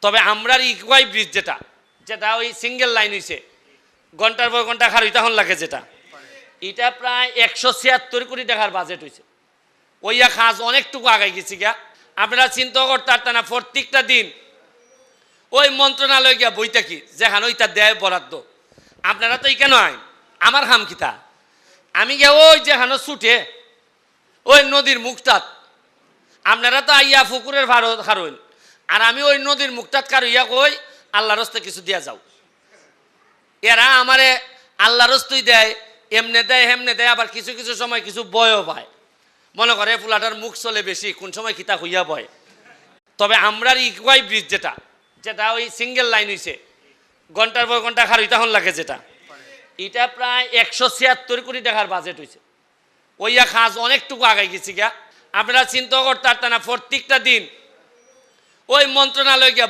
তবে আমরা ইকুয়াই ব্রিজ যেটা যেটা ওই সিঙ্গেল লাইন হয়েছে ঘন্টার পর ঘন্টা খার তখন লাগে যেটা এটা প্রায় 176 কোটি টাকার বাজেট হয়েছে। ওইয়া কাজ অনেকটুকু আগাই গেছি গিয়া। আপনারা চিন্তা করতে পারতেন না প্রত্যেকটা দিন ওই মন্ত্রণালয় গিয়া বইটা কি যেখানে ওইটা দেয় বরাদ্দ। আপনারা তো এই কেন আইন আমার খাম কিতা আমি গিয়া ওই যেখানে ছুটে ওই নদীর মুখটাত আপনারা তো আইয়া পুকুরের ভারত খারইন আর আমি ওই নদীর মুখটাত কারইয়া কই আল্লাহর রাস্তায় কিছু দিয়া যাও। এরা আমারে আল্লাহর রাস্তায় দেয় এমনে দেয় হেমনে দেয় আবার কিছু কিছু সময় কিছু বয়ও পায় মনে করে ফুলাটার মুখ চলে বেশি কোন সময় কিতা হইয়া বয়। তবে আমরা ইকুয়াই ব্রিজ যেটা যেটা ওই সিঙ্গেল লাইন হয়েছে ঘন্টার পর ঘন্টা খার তখন লাগে যেটা এটা প্রায় 176 কোটি টাকার বাজেট হয়েছে। ওইয়া কাজ অনেকটুকু আগাই গেছি গিয়া। আপনারা চিন্তা করতে পারতেন না প্রত্যেকটা দিন ওই মন্ত্রণালয় গিয়া